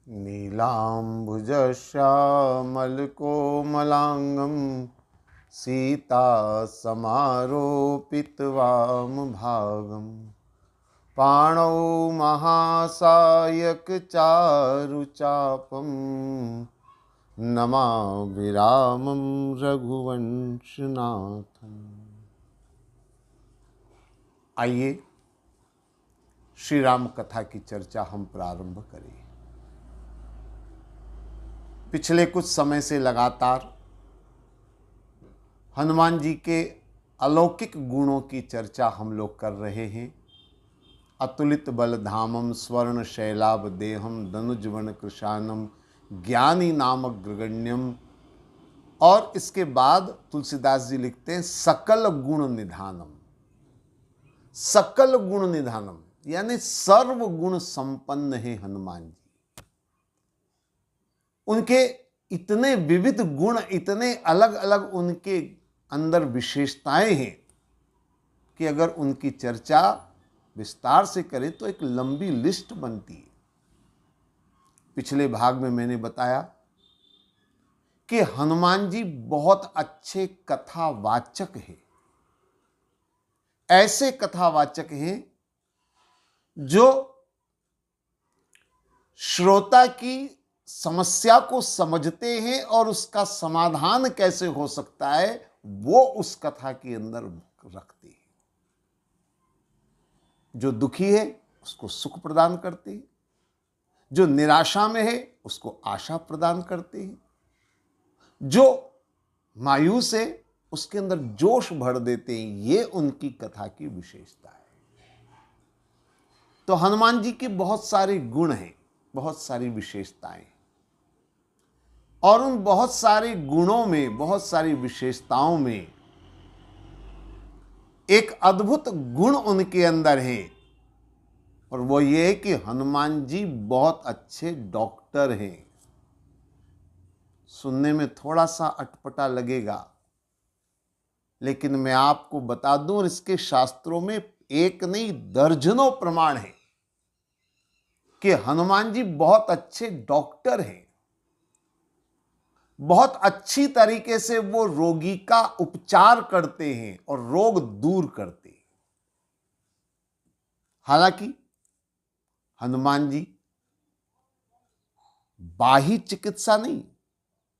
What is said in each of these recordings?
नीलाम्बुजश्यामलकोमलाङ्गं सीतासमारोपितवामभागं पाणौ महासायकचारुचापं नमामि रामं रघुवंशनाथम्। आइए श्री राम कथा की चर्चा हम प्रारंभ करें। पिछले कुछ समय से लगातार हनुमान जी के अलौकिक गुणों की चर्चा हम लोग कर रहे हैं। अतुलित बल धामम स्वर्ण शैलाभ देहम धनुजवन कृशानम ज्ञानी नामक ग्रगण्यम, और इसके बाद तुलसीदास जी लिखते हैं सकल गुण निधानम। सकल गुण निधानम यानी सर्व गुण संपन्न है हनुमान जी। उनके इतने विविध गुण, इतने अलग अलग उनके अंदर विशेषताएं हैं कि अगर उनकी चर्चा विस्तार से करें तो एक लंबी लिस्ट बनती है। पिछले भाग में मैंने बताया कि हनुमान जी बहुत अच्छे कथावाचक हैं। ऐसे कथावाचक हैं जो श्रोता की समस्या को समझते हैं और उसका समाधान कैसे हो सकता है वो उस कथा के अंदर रखते हैं। जो दुखी है उसको सुख प्रदान करते हैं, जो निराशा में है उसको आशा प्रदान करते हैं, जो मायूस है उसके अंदर जोश भर देते हैं। ये उनकी कथा की विशेषता है। तो हनुमान जी के बहुत सारे गुण हैं, बहुत सारी विशेषताएं, और उन बहुत सारे गुणों में, बहुत सारी विशेषताओं में एक अद्भुत गुण उनके अंदर है, और वो ये है कि हनुमान जी बहुत अच्छे डॉक्टर हैं। सुनने में थोड़ा सा अटपटा लगेगा, लेकिन मैं आपको बता दूं, और इसके शास्त्रों में एक नहीं दर्जनों प्रमाण है कि हनुमान जी बहुत अच्छे डॉक्टर हैं। बहुत अच्छी तरीके से वो रोगी का उपचार करते हैं और रोग दूर करते हैं। हालांकि हनुमान जी बाह्य चिकित्सा नहीं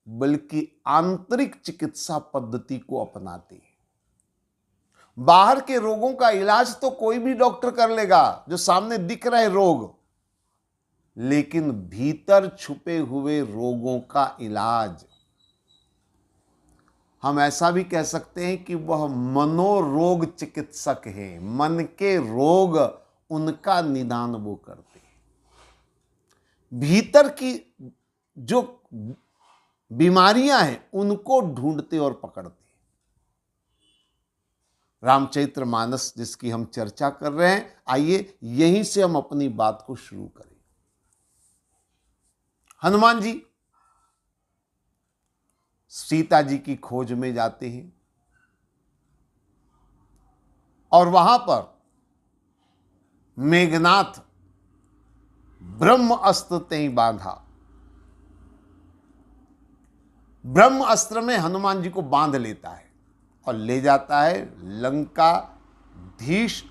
बल्कि आंतरिक चिकित्सा पद्धति को अपनाते हैं। बाहर के रोगों का इलाज तो कोई भी डॉक्टर कर लेगा, जो सामने दिख रहे रोग, लेकिन भीतर छुपे हुए रोगों का इलाज, हम ऐसा भी कह सकते हैं कि वह मनोरोग चिकित्सक हैं। मन के रोग उनका निदान वो करते हैं। भीतर की जो बीमारियां हैं उनको ढूंढते और पकड़ते हैं। रामचरितमानस जिसकी हम चर्चा कर रहे हैं, आइए यहीं से हम अपनी बात को शुरू करें। हनुमान जी सीता जी की खोज में जाते हैं और वहां पर मेघनाथ ब्रह्म अस्त्र तेई बांधा। ब्रह्म अस्त्र में हनुमान जी को बांध लेता है और ले जाता है लंकाधीश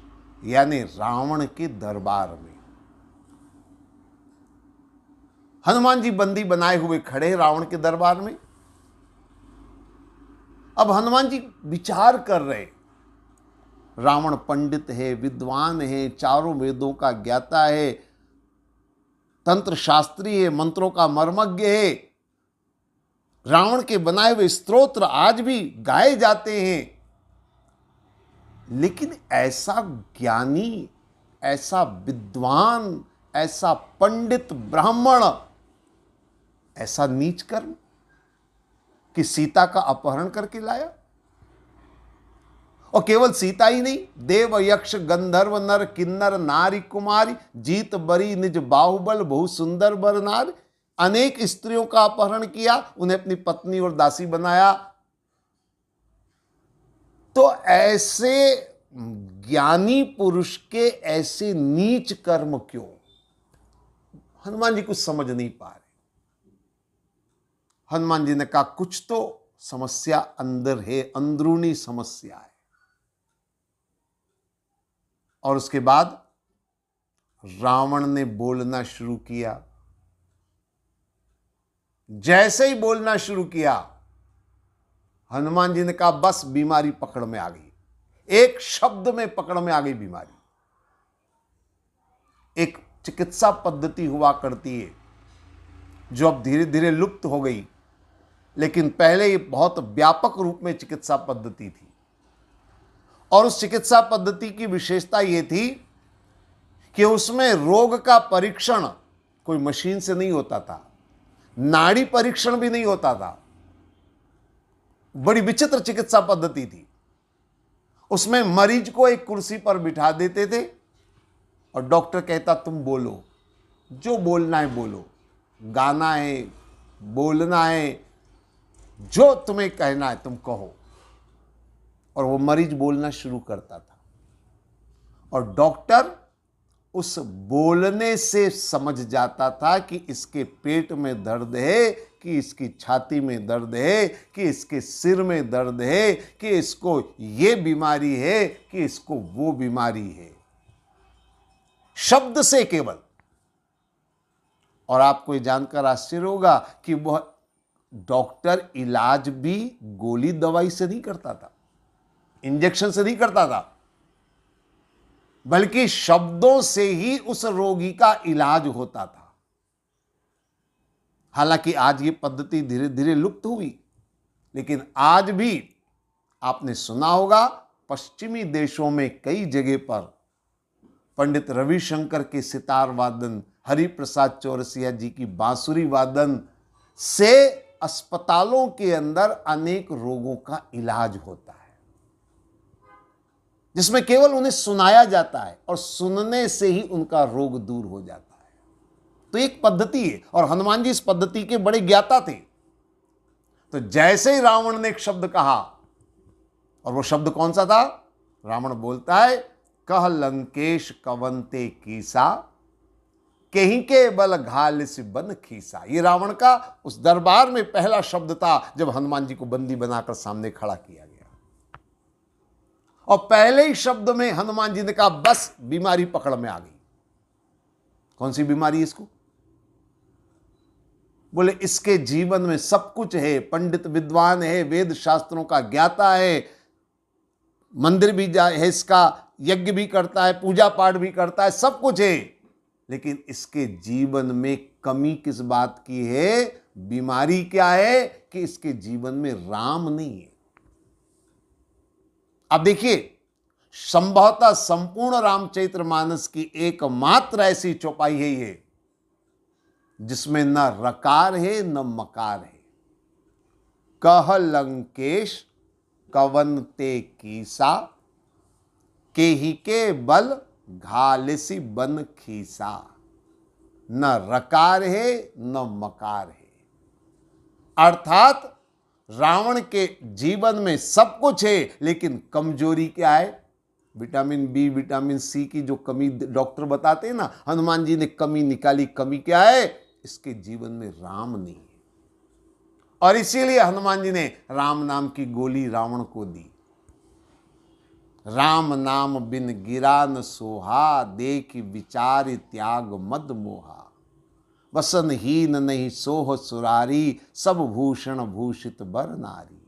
यानी रावण के दरबार में। हनुमान जी बंदी बनाए हुए खड़े रावण के दरबार में। अब हनुमान जी विचार कर रहे, रावण पंडित है, विद्वान है, चारों वेदों का ज्ञाता है, तंत्र शास्त्री है, मंत्रों का मर्मज्ञ है। रावण के बनाए हुए स्तोत्र आज भी गाए जाते हैं, लेकिन ऐसा ज्ञानी, ऐसा विद्वान, ऐसा पंडित ब्राह्मण, ऐसा नीच कर्म कि सीता का अपहरण करके लाया। और केवल सीता ही नहीं, देव यक्ष गंधर्व नर किन्नर नारी कुमारी जीत बरी निज बाहुबल बहु सुंदर बर नार, अनेक स्त्रियों का अपहरण किया, उन्हें अपनी पत्नी और दासी बनाया। तो ऐसे ज्ञानी पुरुष के ऐसे नीच कर्म क्यों? हनुमान जी कुछ समझ नहीं पा रहे। हनुमान जी ने कहा कुछ तो समस्या अंदर है, अंदरूनी समस्या है। और उसके बाद रावण ने बोलना शुरू किया। जैसे ही बोलना शुरू किया, हनुमान जी ने कहा बस बीमारी पकड़ में आ गई। एक शब्द में पकड़ में आ गई बीमारी। एक चिकित्सा पद्धति हुआ करती है जो अब धीरे धीरे लुप्त हो गई, लेकिन पहले ये बहुत व्यापक रूप में चिकित्सा पद्धति थी। और उस चिकित्सा पद्धति की विशेषता ये थी कि उसमें रोग का परीक्षण कोई मशीन से नहीं होता था, नाड़ी परीक्षण भी नहीं होता था। बड़ी विचित्र चिकित्सा पद्धति थी। उसमें मरीज को एक कुर्सी पर बिठा देते थे और डॉक्टर कहता तुम बोलो, जो बोलना है बोलो, गाना है, बोलना है, जो तुम्हें कहना है तुम कहो। और वो मरीज बोलना शुरू करता था और डॉक्टर उस बोलने से समझ जाता था कि इसके पेट में दर्द है, कि इसकी छाती में दर्द है, कि इसके सिर में दर्द है, कि इसको ये बीमारी है, कि इसको वो बीमारी है, शब्द से केवल। और आपको ये जानकर आश्चर्य होगा कि वह डॉक्टर इलाज भी गोली दवाई से नहीं करता था, इंजेक्शन से नहीं करता था, बल्कि शब्दों से ही उस रोगी का इलाज होता था। हालांकि आज ये पद्धति धीरे धीरे लुप्त हुई, लेकिन आज भी आपने सुना होगा पश्चिमी देशों में कई जगह पर पंडित रविशंकर के सितार वादन, हरिप्रसाद चौरसिया जी की बांसुरी वादन से अस्पतालों के अंदर अनेक रोगों का इलाज होता है, जिसमें केवल उन्हें सुनाया जाता है और सुनने से ही उनका रोग दूर हो जाता है। तो एक पद्धति है और हनुमान जी इस पद्धति के बड़े ज्ञाता थे। तो जैसे ही रावण ने एक शब्द कहा, और वो शब्द कौन सा था? रावण बोलता है कह लंकेश कवंते कीसा, कहीं के बल घाल से बन खीसा। ये रावण का उस दरबार में पहला शब्द था जब हनुमान जी को बंदी बनाकर सामने खड़ा किया गया। और पहले ही शब्द में हनुमान जी ने कहा बस बीमारी पकड़ में आ गई। कौन सी बीमारी है इसको? बोले इसके जीवन में सब कुछ है, पंडित विद्वान है, वेद शास्त्रों का ज्ञाता है, मंदिर भी है इसका, यज्ञ भी करता है, पूजा पाठ भी करता है, सब कुछ है, लेकिन इसके जीवन में कमी किस बात की है? बीमारी क्या है कि इसके जीवन में राम नहीं है। अब देखिए, संभवतः संपूर्ण रामचरितमानस की एकमात्र ऐसी चौपाई है ये जिसमें न रकार है न मकार है। कह लंकेश कवनते कीसा, केहि के बल घालसी बन खीसा। न रकार है न मकार है, अर्थात रावण के जीवन में सब कुछ है, लेकिन कमजोरी क्या है? विटामिन बी, विटामिन सी की जो कमी डॉक्टर बताते हैं ना, हनुमान जी ने कमी निकाली। कमी क्या है? इसके जीवन में राम नहीं है। और इसीलिए हनुमान जी ने राम नाम की गोली रावण को दी। राम नाम बिन गिरा न सोहा, देख विचार त्याग मद मोहा। वसन हीन नहीं सोह सुरारी, सब भूषण भूषित बर नारी।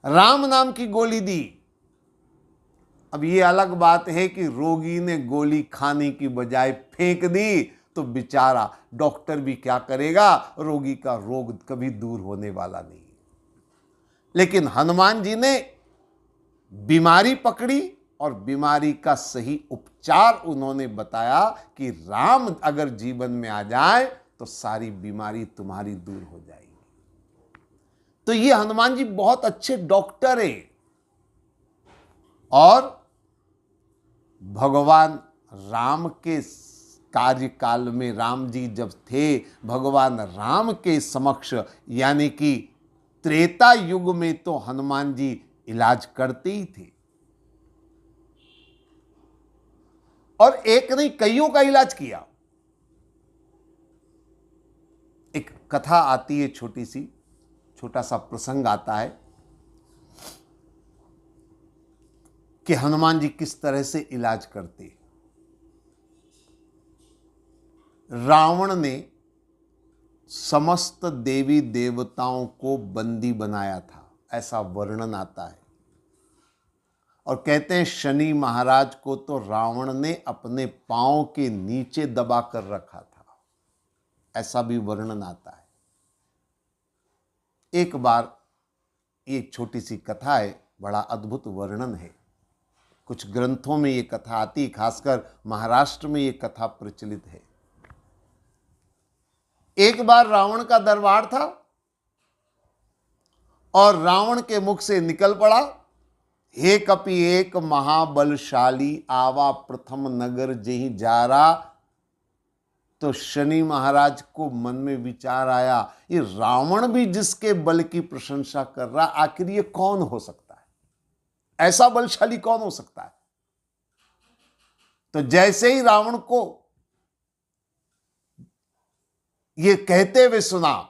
राम नाम की गोली दी। अब ये अलग बात है कि रोगी ने गोली खाने की बजाय फेंक दी, तो बेचारा डॉक्टर भी क्या करेगा? रोगी का रोग कभी दूर होने वाला नहीं। लेकिन हनुमान जी ने बीमारी पकड़ी और बीमारी का सही उपचार उन्होंने बताया कि राम अगर जीवन में आ जाए तो सारी बीमारी तुम्हारी दूर हो जाएगी। तो ये हनुमान जी बहुत अच्छे डॉक्टर हैं। और भगवान राम के कार्यकाल में, राम जी जब थे, भगवान राम के समक्ष यानी कि त्रेता युग में, तो हनुमान जी इलाज करते ही थे। और एक नहीं, कईयों का इलाज किया। कथा आती है, छोटा सा प्रसंग आता है कि हनुमान जी किस तरह से इलाज करते। रावण ने समस्त देवी देवताओं को बंदी बनाया था, ऐसा वर्णन आता है। और कहते हैं शनि महाराज को तो रावण ने अपने पांव के नीचे दबा कर रखा था, ऐसा भी वर्णन आता है। एक बार, एक छोटी सी कथा है, बड़ा अद्भुत वर्णन है। कुछ ग्रंथों में ये कथा आती, खासकर महाराष्ट्र में ये कथा प्रचलित है। एक बार रावण का दरबार था और रावण के मुख से निकल पड़ा, हे कपि एक महाबलशाली, आवा प्रथम नगर जेहि जारा। तो शनि महाराज को मन में विचार आया, ये रावण भी जिसके बल की प्रशंसा कर रहा, आखिर ये कौन हो सकता है, ऐसा बलशाली कौन हो सकता है। तो जैसे ही रावण को ये कहते हुए सुना,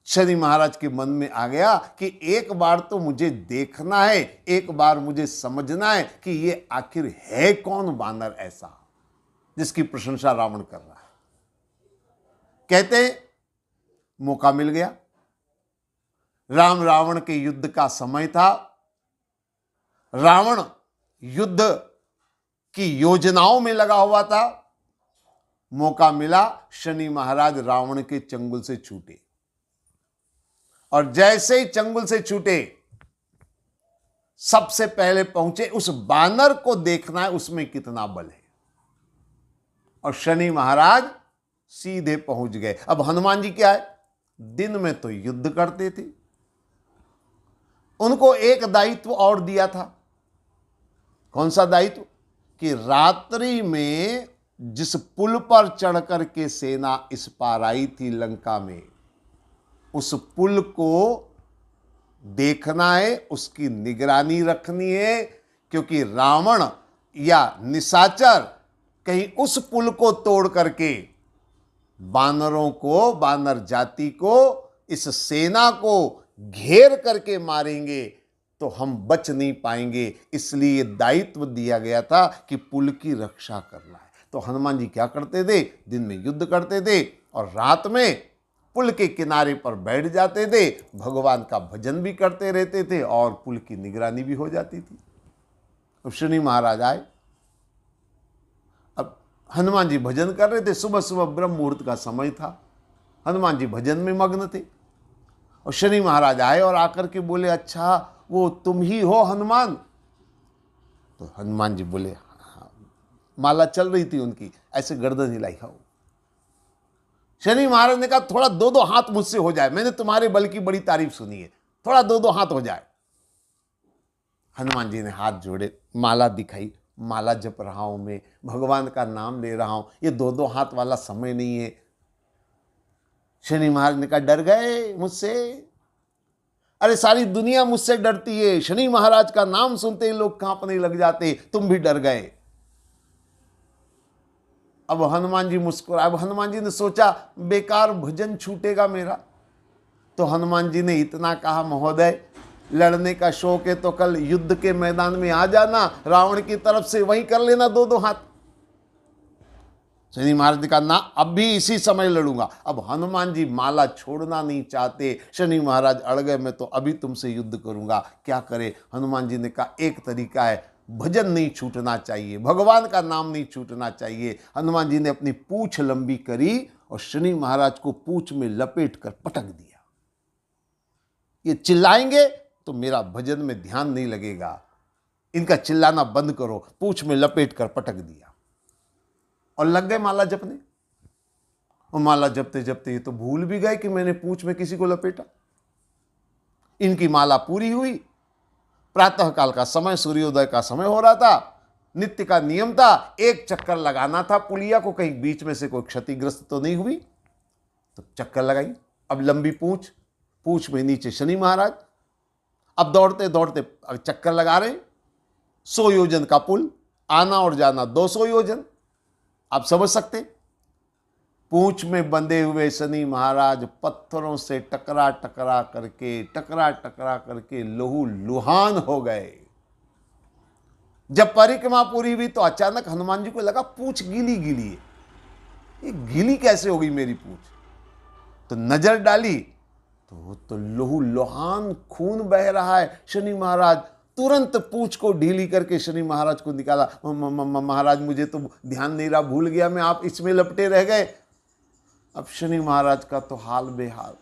शनि महाराज के मन में आ गया कि एक बार तो मुझे देखना है, एक बार मुझे समझना है कि ये आखिर है कौन बानर ऐसा जिसकी प्रशंसा रावण कर रहा है। कहते मौका मिल गया, राम रावण के युद्ध का समय था। रावण युद्ध की योजनाओं में लगा हुआ था। मौका मिला, शनि महाराज रावण के चंगुल से छूटे और जैसे ही चंगुल से छूटे, सबसे पहले पहुंचे उस बानर को देखना है उसमें कितना बल है। और शनि महाराज सीधे पहुंच गए। अब हनुमान जी क्या है, दिन में तो युद्ध करते थे, उनको एक दायित्व और दिया था। कौन सा दायित्व? कि रात्रि में जिस पुल पर चढ़कर के सेना इस पार आई थी लंका में, उस पुल को देखना है, उसकी निगरानी रखनी है, क्योंकि रावण या निशाचर कहीं उस पुल को तोड़ करके बानरों को, बानर जाति को, इस सेना को घेर करके मारेंगे तो हम बच नहीं पाएंगे। इसलिए दायित्व दिया गया था कि पुल की रक्षा करना है। तो हनुमान जी क्या करते थे, दिन में युद्ध करते थे और रात में पुल के किनारे पर बैठ जाते थे, भगवान का भजन भी करते रहते थे और पुल की निगरानी भी हो जाती थी। अब शनि महाराज आए। अब हनुमान जी भजन कर रहे थे, सुबह सुबह ब्रह्म मुहूर्त का समय था, हनुमान जी भजन में मग्न थे। और शनि महाराज आए और आकर के बोले, अच्छा वो तुम ही हो हनुमान? तो हनुमान जी बोले, हाँ। माला चल रही थी उनकी, ऐसे गर्दन हिलाई। हो। शनि महाराज ने कहा, थोड़ा दो दो हाथ मुझसे हो जाए, मैंने तुम्हारे बल की बड़ी तारीफ सुनी है, थोड़ा दो दो हाथ हो जाए। हनुमान जी ने हाथ जोड़े, माला दिखाई, माला जप रहा हूं मैं, भगवान का नाम ले रहा हूं, ये दो दो हाथ वाला समय नहीं है। शनि महाराज ने कहा, डर गए मुझसे? अरे सारी दुनिया मुझसे डरती है, शनि महाराज का नाम सुनते ही लोग कांपने लग जाते, तुम भी डर गए। अब हनुमान जी मुस्कुराए। अब हनुमान जी ने सोचा, बेकार भजन छूटेगा मेरा। तो हनुमान जी ने इतना कहा, महोदय लड़ने का शौक है तो कल युद्ध के मैदान में आ जाना, रावण की तरफ से वहीं कर लेना दो दो हाथ। शनि महाराज ने कहा, ना, अब भी इसी समय लड़ूंगा। अब हनुमान जी माला छोड़ना नहीं चाहते। शनि महाराज अड़ गए, मैं तो अभी तुमसे युद्ध करूंगा, क्या करे? हनुमान जी ने कहा, एक तरीका है, भजन नहीं छूटना चाहिए, भगवान का नाम नहीं छूटना चाहिए। हनुमान जी ने अपनी पूंछ लंबी करी और शनि महाराज को पूंछ में लपेट कर पटक दिया। ये चिल्लाएंगे तो मेरा भजन में ध्यान नहीं लगेगा, इनका चिल्लाना बंद करो। पूंछ में लपेट कर पटक दिया और लग गए माला जपने। और माला जपते जपते ये तो भूल भी गए कि मैंने पूंछ में किसी को लपेटा। इनकी माला पूरी हुई। प्रातः काल का समय, सूर्योदय का समय हो रहा था। नित्य का नियम था, एक चक्कर लगाना था पुलिया को, कहीं बीच में से कोई क्षतिग्रस्त तो नहीं हुई। तो चक्कर लगाई। अब लंबी पूंछ, पूंछ में नीचे शनि महाराज। अब दौड़ते दौड़ते चक्कर लगा रहे। 100 योजन का पुल, आना और जाना 200 योजन। आप समझ सकते। पूंछ में बंधे हुए शनि महाराज पत्थरों से टकरा टकरा करके लहू लुहान हो गए। जब परिक्रमा पूरी हुई तो अचानक हनुमान जी को लगा पूंछ गीली गीली है, ये गीली कैसे हो गई मेरी पूंछ। तो नजर डाली तो लहू लुहान खून बह रहा है। शनि महाराज तुरंत पूंछ को ढीली करके शनि महाराज को निकाला। महाराज मुझे तो ध्यान नहीं रहा, भूल गया मैं, आप इसमें लपटे रह गए। अब शनि महाराज का तो हाल बेहाल,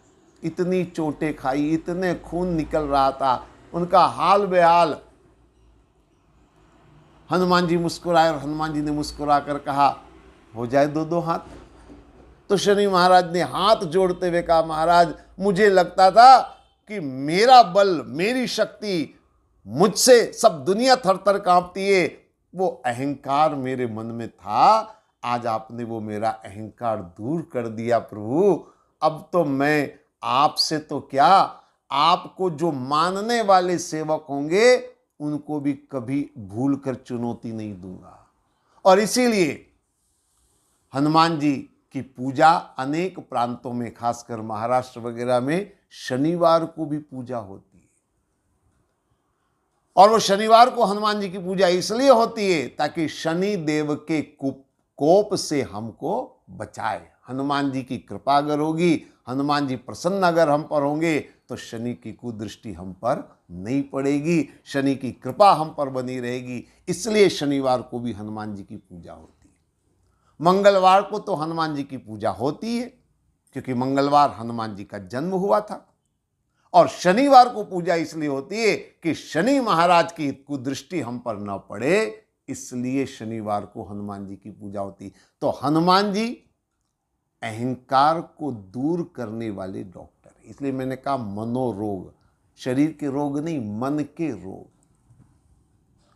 इतनी चोटें खाई, इतने खून निकल रहा था, उनका हाल बेहाल। हनुमान जी मुस्कुराए और हनुमान जी ने मुस्कुरा कर कहा हो जाए दो दो हाथ। तो शनि महाराज ने हाथ जोड़ते हुए कहा महाराज मुझे लगता था कि मेरा बल, मेरी शक्ति, मुझसे सब दुनिया थर थर कांपती है, वो अहंकार मेरे मन में था, आज आपने वो मेरा अहंकार दूर कर दिया प्रभु। अब तो मैं आपसे तो क्या, आपको जो मानने वाले सेवक होंगे उनको भी कभी भूल कर चुनौती नहीं दूंगा। और इसीलिए हनुमान जी की पूजा अनेक प्रांतों में, खासकर महाराष्ट्र वगैरह में शनिवार को भी पूजा होती है। और वो शनिवार को हनुमान जी की पूजा इसलिए होती है ताकि शनि देव के कोप से हमको बचाए। हनुमान जी की कृपा अगर होगी, हनुमान जी प्रसन्न अगर हम पर होंगे तो शनि की कुदृष्टि हम पर नहीं पड़ेगी, शनि की कृपा हम पर बनी रहेगी। इसलिए शनिवार को भी हनुमान जी की पूजा होती है। मंगलवार को तो हनुमान जी की पूजा होती है क्योंकि मंगलवार हनुमान जी का जन्म हुआ था। और शनिवार को पूजा इसलिए होती है कि शनि महाराज की कुदृष्टि हम पर न पड़े, इसलिए शनिवार को हनुमान जी की पूजा होती। तो हनुमान जी अहंकार को दूर करने वाले डॉक्टर, इसलिए मैंने कहा मनोरोग, शरीर के रोग नहीं, मन के रोग।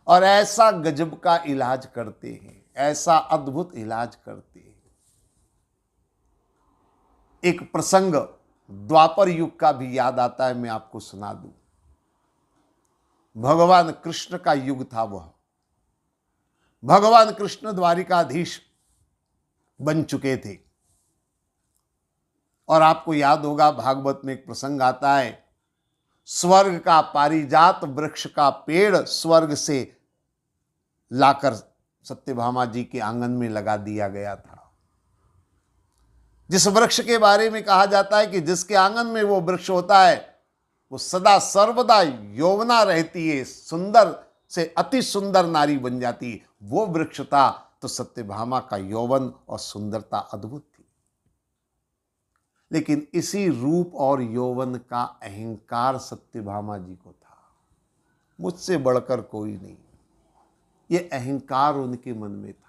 और ऐसा गजब का इलाज करते हैं, ऐसा अद्भुत इलाज करते हैं। एक प्रसंग द्वापर युग का भी याद आता है, मैं आपको सुना दूं। भगवान कृष्ण का युग था वह। भगवान कृष्ण द्वारिकाधीश बन चुके थे। और आपको याद होगा भागवत में एक प्रसंग आता है, स्वर्ग का पारिजात वृक्ष का पेड़ स्वर्ग से लाकर सत्यभामा जी के आंगन में लगा दिया गया था। जिस वृक्ष के बारे में कहा जाता है कि जिसके आंगन में वो वृक्ष होता है वो सदा सर्वदा यौवना रहती है, सुंदर से अति सुंदर नारी बन जाती है, वो वृक्ष था। तो सत्यभामा का यौवन और सुंदरता अद्भुत थी। लेकिन इसी रूप और यौवन का अहंकार सत्यभामा जी को था, मुझसे बढ़कर कोई नहीं, ये अहंकार उनके मन में था।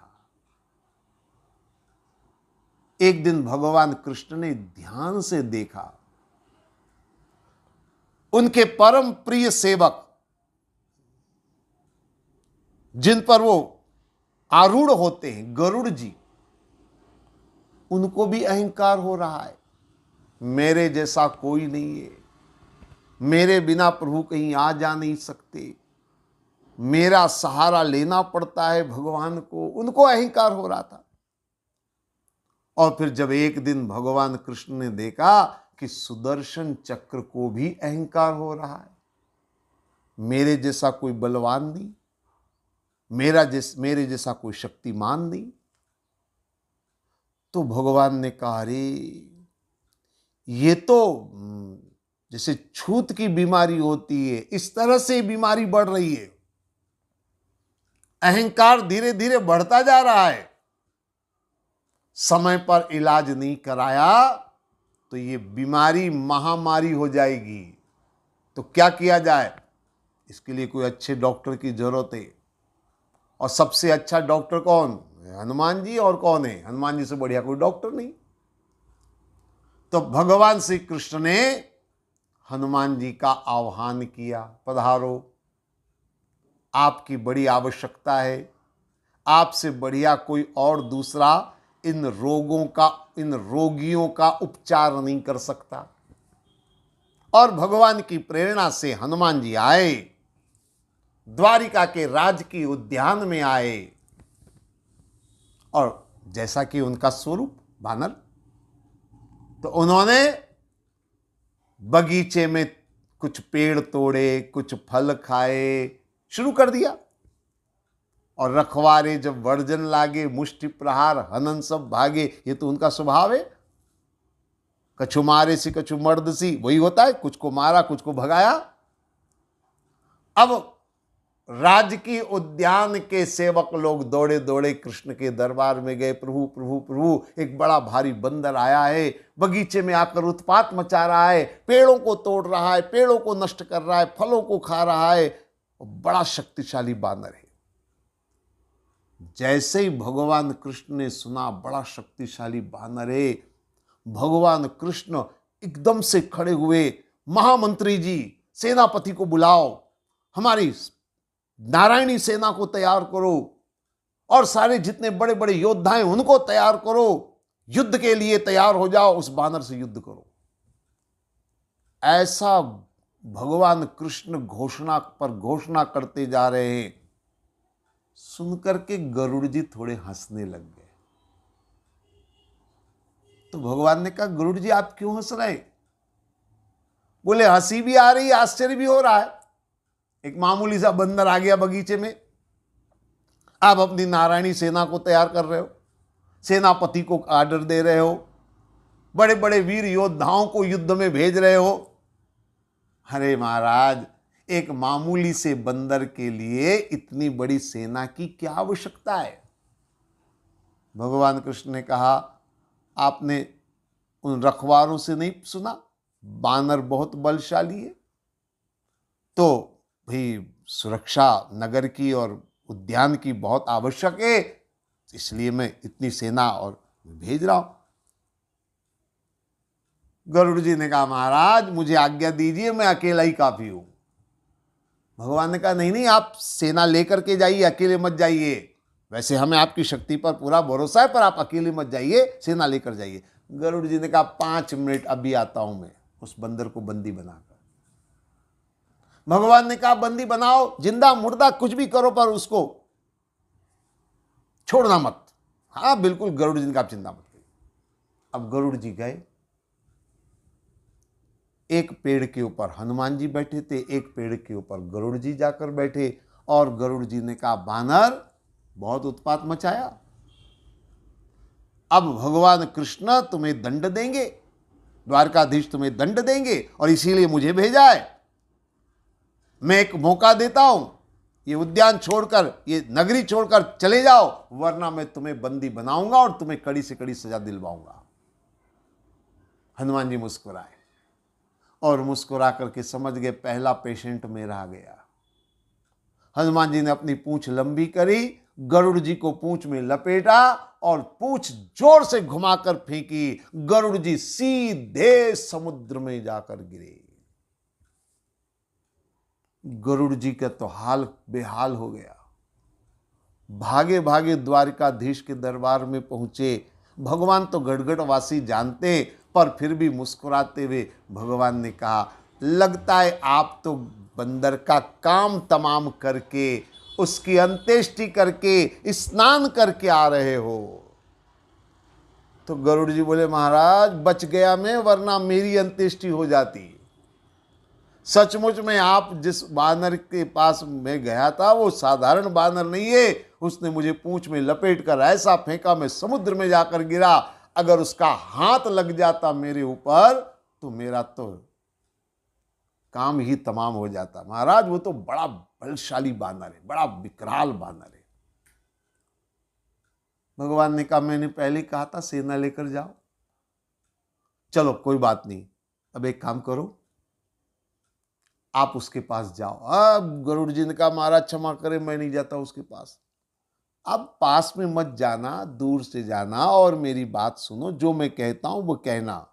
एक दिन भगवान कृष्ण ने ध्यान से देखा, उनके परम प्रिय सेवक जिन पर वो आरूढ़ होते हैं, गरुड़ जी, उनको भी अहंकार हो रहा है, मेरे जैसा कोई नहीं है, मेरे बिना प्रभु कहीं आ जा नहीं सकते, मेरा सहारा लेना पड़ता है भगवान को, उनको अहंकार हो रहा था। और फिर जब एक दिन भगवान कृष्ण ने देखा कि सुदर्शन चक्र को भी अहंकार हो रहा है, मेरे जैसा कोई बलवान नहीं, मेरे जैसा कोई शक्तिमान नहीं, तो भगवान ने कहा अरे ये तो जैसे छूत की बीमारी होती है, इस तरह से बीमारी बढ़ रही है, अहंकार धीरे धीरे बढ़ता जा रहा है। समय पर इलाज नहीं कराया तो ये बीमारी महामारी हो जाएगी। तो क्या किया जाए, इसके लिए कोई अच्छे डॉक्टर की जरूरत है। और सबसे अच्छा डॉक्टर कौन? हनुमान जी। और कौन है? हनुमान जी से बढ़िया कोई डॉक्टर नहीं। तो भगवान श्री कृष्ण ने हनुमान जी का आह्वान किया, पधारो, आपकी बड़ी आवश्यकता है, आपसे बढ़िया कोई और दूसरा इन रोगियों का उपचार नहीं कर सकता। और भगवान की प्रेरणा से हनुमान जी आए, द्वारिका के राजकीय उद्यान में आए, और जैसा कि उनका स्वरूप, वानर तो उन्होंने बगीचे में कुछ पेड़ तोड़े, कुछ फल खाए, शुरू कर दिया। और रखवारे जब वर्जन लागे, मुष्टि प्रहार हनन सब भागे, ये तो उनका स्वभाव है। कछु मारे सी कछु मर्द सी, वही होता है, कुछ को मारा कुछ को भगाया। अब राजकीय उद्यान के सेवक लोग दौड़े दौड़े कृष्ण के दरबार में गए। प्रभु प्रभु प्रभु, एक बड़ा भारी बंदर आया है, बगीचे में आकर उत्पात मचा रहा है, पेड़ों को तोड़ रहा है, पेड़ों को नष्ट कर रहा है, फलों को खा रहा है, बड़ा शक्तिशाली बानर है। जैसे ही भगवान कृष्ण ने सुना बड़ा शक्तिशाली बानर है, भगवान कृष्ण एकदम से खड़े हुए, महामंत्री जी, सेनापति को बुलाओ, हमारी नारायणी सेना को तैयार करो, और सारे जितने बड़े बड़े योद्धा हैं उनको तैयार करो, युद्ध के लिए तैयार हो जाओ, उस बानर से युद्ध करो। ऐसा भगवान कृष्ण घोषणा पर घोषणा करते जा रहे हैं। सुनकर के गरुड़ जी थोड़े हंसने लग गए। तो भगवान ने कहा, गरुड़ जी आप क्यों हंस रहे? बोले, हंसी भी आ रही, आश्चर्य भी हो रहा है। एक मामूली सा बंदर आ गया बगीचे में, आप अपनी नारायणी सेना को तैयार कर रहे हो, सेनापति को आर्डर दे रहे हो, बड़े बड़े वीर योद्धाओं को युद्ध में भेज रहे हो। अरे महाराज, एक मामूली से बंदर के लिए इतनी बड़ी सेना की क्या आवश्यकता है? भगवान कृष्ण ने कहा, आपने उन रखवारों से नहीं सुना, बानर बहुत बलशाली है, तो भाई सुरक्षा नगर की और उद्यान की बहुत आवश्यक है, इसलिए मैं इतनी सेना और भेज रहा हूं। गरुड़ जी ने कहा, महाराज मुझे आज्ञा दीजिए, मैं अकेला ही काफी हूं। भगवान ने कहा, नहीं नहीं, आप सेना लेकर के जाइए, अकेले मत जाइए। वैसे हमें आपकी शक्ति पर पूरा भरोसा है, पर आप अकेले मत जाइए, सेना लेकर जाइए। गरुड़ जी ने कहा, 5 मिनट, अभी आता हूं मैं, उस बंदर को बंदी बनाकर। भगवान ने कहा, बंदी बनाओ, जिंदा मुर्दा कुछ भी करो, पर उसको छोड़ना मत। हाँ बिल्कुल, गरुड़ जी ने कहा, आप चिंता मत करिए। अब गरुड़ जी गए, एक पेड़ के ऊपर हनुमान जी बैठे थे, एक पेड़ के ऊपर गरुड़ जी जाकर बैठे, और गरुड़ जी ने कहा, बानर बहुत उत्पात मचाया, अब भगवान कृष्ण तुम्हें दंड देंगे, द्वारकाधीश तुम्हें दंड देंगे, और इसीलिए मुझे भेजा है। मैं एक मौका देता हूं, ये उद्यान छोड़कर, ये नगरी छोड़कर चले जाओ, वरना मैं तुम्हें बंदी बनाऊंगा और तुम्हें कड़ी से कड़ी सजा दिलवाऊंगा। हनुमान जी मुस्कुराए, और मुस्कुरा करके समझ गए पहला पेशेंट मेरा आ गया। हनुमान जी ने अपनी पूंछ लंबी करी, गरुड़ जी को पूंछ में लपेटा, और पूंछ जोर से घुमाकर फेंकी। गरुड़ जी सीधे समुद्र में जाकर गिरे। गरुड़ जी का तो हाल बेहाल हो गया। भागे भागे द्वारकाधीश के दरबार में पहुंचे। भगवान तो गड़गड़वासी जानते, पर फिर भी मुस्कुराते हुए भगवान ने कहा, लगता है आप तो बंदर का काम तमाम करके, उसकी अंत्येष्टि करके, स्नान करके आ रहे हो। तो गरुड़ जी बोले, महाराज बच गया मैं, वरना मेरी अंत्येष्टि हो जाती। सचमुच में आप जिस बानर के पास मैं गया था वो साधारण बानर नहीं है, उसने मुझे पूंछ में लपेट कर ऐसा फेंका, मैं समुद्र में जाकर गिरा। अगर उसका हाथ लग जाता मेरे ऊपर तो मेरा तो काम ही तमाम हो जाता। महाराज वो तो बड़ा बलशाली बानर है, बड़ा विकराल बानर है। भगवान ने कहा, मैंने पहले कहा था सेना लेकर जाओ। चलो कोई बात नहीं, अब एक काम करो, आप उसके पास जाओ। अब गरुड़ जी ने कहा, महाराज क्षमा करें, मैं नहीं जाता उसके पास। अब पास में मत जाना, दूर से जाना, और मेरी बात सुनो, जो मैं कहता हूं वो कहना।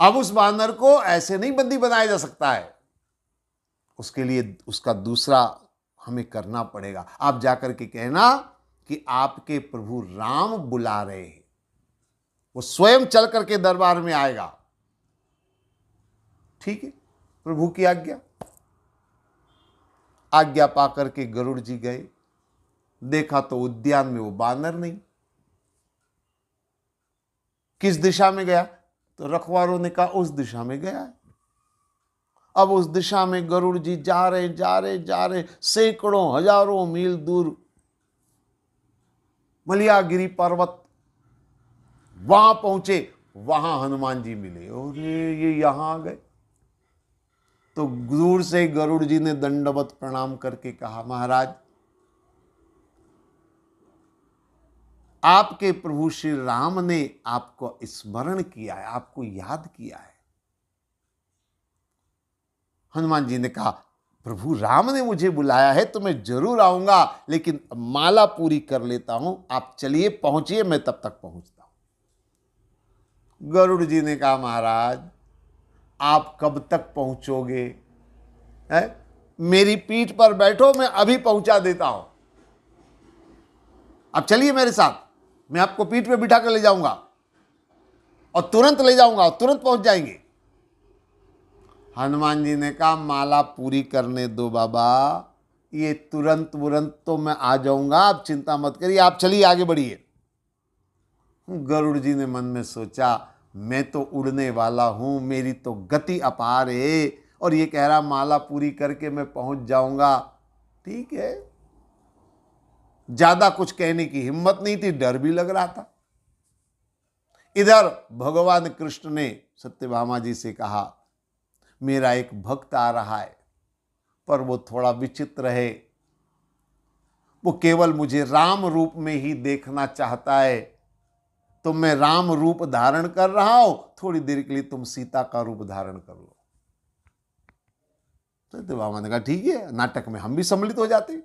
अब उस बानर को ऐसे नहीं बंदी बनाया जा सकता है, उसके लिए उसका दूसरा हमें करना पड़ेगा। आप जाकर के कहना कि आपके प्रभु राम बुला रहे हैं, वो स्वयं चल करके दरबार में आएगा। ठीक है, प्रभु की आज्ञा। आज्ञा पाकर के गरुड़ जी गए, देखा तो उद्यान में वो बानर नहीं। किस दिशा में गया? तो रखवारों ने कहा उस दिशा में गया है। अब उस दिशा में गरुड़ जी जा रहे, सैकड़ों हजारों मील दूर मलियागिरी पर्वत, वहां पहुंचे, वहां हनुमान जी मिले। और ये यहां आ गए। तो दूर से गरुड़ जी ने दंडवत प्रणाम करके कहा, महाराज, आपके प्रभु श्री राम ने आपको स्मरण किया है, आपको याद किया है। हनुमान जी ने कहा, प्रभु राम ने मुझे बुलाया है तो मैं जरूर आऊंगा, लेकिन माला पूरी कर लेता हूं, आप चलिए, पहुंचिए, मैं तब तक पहुंचता हूं। गरुड़ जी ने कहा, महाराज, आप कब तक पहुंचोगे? है? मेरी पीठ पर बैठो, मैं अभी पहुंचा देता हूं। आप चलिए मेरे साथ, मैं आपको पीठ पे बिठा कर ले जाऊंगा और तुरंत ले जाऊंगा और तुरंत पहुंच जाएंगे। हनुमान जी ने कहा, माला पूरी करने दो बाबा, ये तुरंत तो मैं आ जाऊंगा, आप चिंता मत करिए, आप चलिए, आगे बढ़िए। गरुड़ जी ने मन में सोचा, मैं तो उड़ने वाला हूं, मेरी तो गति अपार है, और ये कह रहा माला पूरी करके मैं पहुंच जाऊंगा। ठीक है, ज्यादा कुछ कहने की हिम्मत नहीं थी, डर भी लग रहा था। इधर भगवान कृष्ण ने सत्यभामा जी से कहा, मेरा एक भक्त आ रहा है, पर वो थोड़ा विचित्र है, वो केवल मुझे राम रूप में ही देखना चाहता है, तो मैं राम रूप धारण कर रहा हूं, थोड़ी देर के लिए तुम सीता का रूप धारण कर लो। सत्यभामा ने कहा, ठीक है, नाटक में हम भी सम्मिलित हो जाते।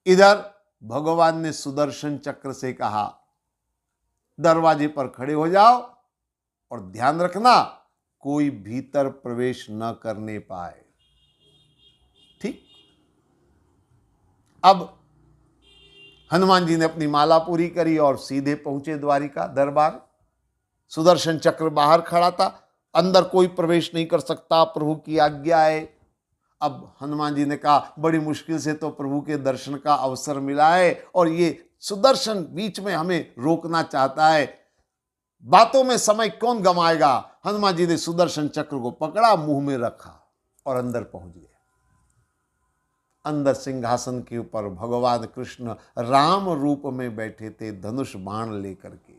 इधर भगवान ने सुदर्शन चक्र से कहा, दरवाजे पर खड़े हो जाओ और ध्यान रखना कोई भीतर प्रवेश न करने पाए। ठीक। अब हनुमान जी ने अपनी माला पूरी करी और सीधे पहुंचे द्वारिका दरबार। सुदर्शन चक्र बाहर खड़ा था, अंदर कोई प्रवेश नहीं कर सकता, प्रभु की आज्ञा है। अब हनुमान जी ने कहा, बड़ी मुश्किल से तो प्रभु के दर्शन का अवसर मिला है, और ये सुदर्शन बीच में हमें रोकना चाहता है, बातों में समय कौन गंवाएगा। हनुमान जी ने सुदर्शन चक्र को पकड़ा, मुंह में रखा और अंदर पहुंच गए। अंदर सिंहासन के ऊपर भगवान कृष्ण राम रूप में बैठे थे, धनुष बाण लेकर के।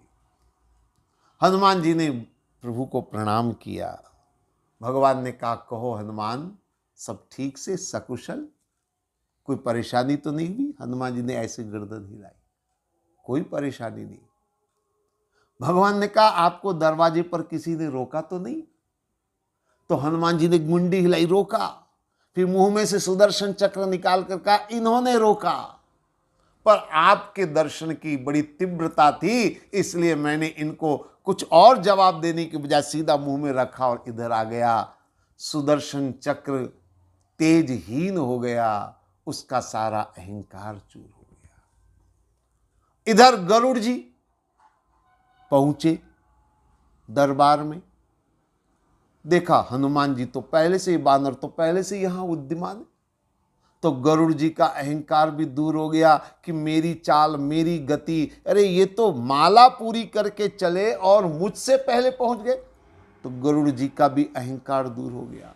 हनुमान जी ने प्रभु को प्रणाम किया। भगवान ने कहा, कहो हनुमान, सब ठीक से सकुशल, कोई परेशानी तो नहीं हुई? हनुमान जी ने ऐसे गर्दन हिलाई, कोई परेशानी नहीं। भगवान ने कहा, आपको दरवाजे पर किसी ने रोका तो नहीं? तो हनुमान जी ने मुंडी हिलाई, रोका। फिर मुंह में से सुदर्शन चक्र निकाल कर कहा, इन्होंने रोका, पर आपके दर्शन की बड़ी तीव्रता थी, इसलिए मैंने इनको कुछ और जवाब देने की बजाय सीधा मुंह में रखा और इधर आ गया। सुदर्शन चक्र तेजहीन हो गया, उसका सारा अहंकार चूर हो गया। इधर गरुड़ जी पहुंचे दरबार में, देखा हनुमान जी तो पहले से ही, बानर तो पहले से यहां विद्यमान है, तो गरुड़ जी का अहंकार भी दूर हो गया कि मेरी चाल, मेरी गति, अरे ये तो माला पूरी करके चले और मुझसे पहले पहुंच गए, तो गरुड़ जी का भी अहंकार दूर हो गया।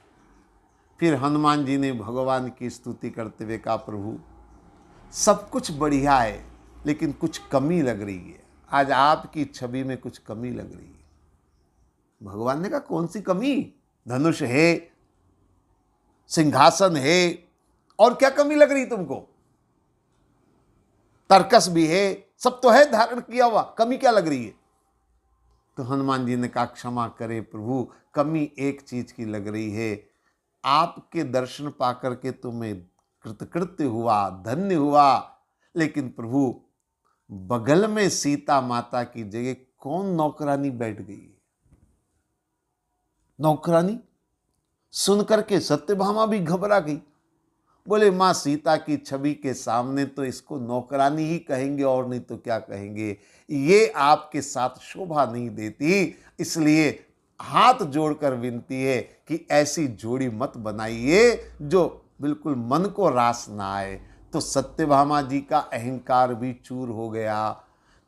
फिर हनुमान जी ने भगवान की स्तुति करते हुए कहा, प्रभु सब कुछ बढ़िया है, लेकिन कुछ कमी लग रही है, आज आपकी छवि में कुछ कमी लग रही है। भगवान ने कहा, कौन सी कमी? धनुष है, सिंहासन है, और क्या कमी लग रही तुमको? तरकस भी है, सब तो है धारण किया हुआ, कमी क्या लग रही है? तो हनुमान जी ने कहा, क्षमा करे प्रभु, कमी एक चीज की लग रही है, आपके दर्शन पाकर के तो मैं कृतकृत्य हुआ, धन्य हुआ, लेकिन प्रभु बगल में सीता माता की जगह कौन नौकरानी बैठ गई है? नौकरानी सुनकर के सत्यभामा भी घबरा गई, बोले मां सीता की छवि के सामने तो इसको नौकरानी ही कहेंगे और नहीं तो क्या कहेंगे, ये आपके साथ शोभा नहीं देती, इसलिए हाथ जोड़कर विनती है कि ऐसी जोड़ी मत बनाइए जो बिल्कुल मन को रास ना आए। तो सत्यभामा जी का अहंकार भी चूर हो गया।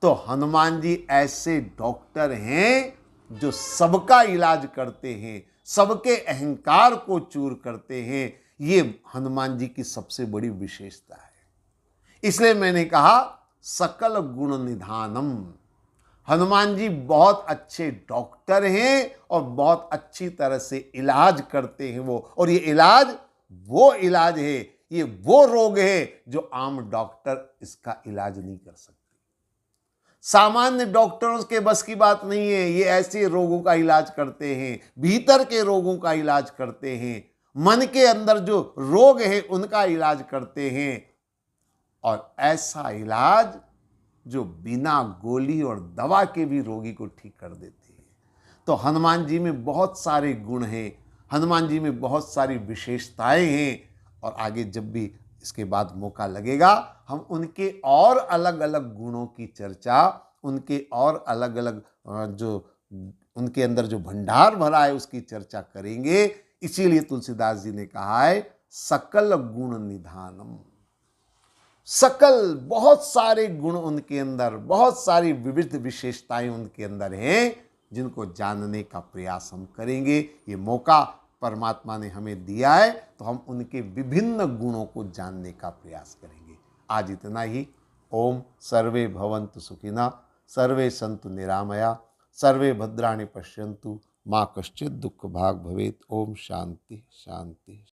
तो हनुमान जी ऐसे डॉक्टर हैं जो सबका इलाज करते हैं, सबके अहंकार को चूर करते हैं। ये हनुमान जी की सबसे बड़ी विशेषता है। इसलिए मैंने कहा सकल गुण निधानम। हनुमान जी बहुत अच्छे डॉक्टर हैं और बहुत अच्छी तरह से इलाज करते हैं वो। और ये इलाज वो इलाज है, ये वो रोग है जो आम डॉक्टर इसका इलाज नहीं कर सकते। सामान्य डॉक्टरों के बस की बात नहीं है। ये ऐसे रोगों का इलाज करते हैं, भीतर के रोगों का इलाज करते हैं, मन के अंदर जो रोग है उनका इलाज करते हैं। और ऐसा इलाज जो बिना गोली और दवा के भी रोगी को ठीक कर देते हैं। तो हनुमान जी में बहुत सारे गुण हैं, हनुमान जी में बहुत सारी विशेषताएं हैं। और आगे जब भी इसके बाद मौका लगेगा हम उनके और अलग अलग गुणों की चर्चा, उनके और अलग अलग जो उनके अंदर जो भंडार भरा है उसकी चर्चा करेंगे। इसीलिए तुलसीदास जी ने कहा है सकल गुण निधानम। सकल बहुत सारे गुण उनके अंदर, बहुत सारी विविध विशेषताएं उनके अंदर हैं जिनको जानने का प्रयास हम करेंगे। ये मौका परमात्मा ने हमें दिया है तो हम उनके विभिन्न गुणों को जानने का प्रयास करेंगे। आज इतना ही। ओम सर्वे भवन्तु सुखिनः, सर्वे सन्तु निरामया, सर्वे भद्राणि पश्यन्तु, माँ कश्चित् दुःख भाग् भवेत्। ओम शांति शांति।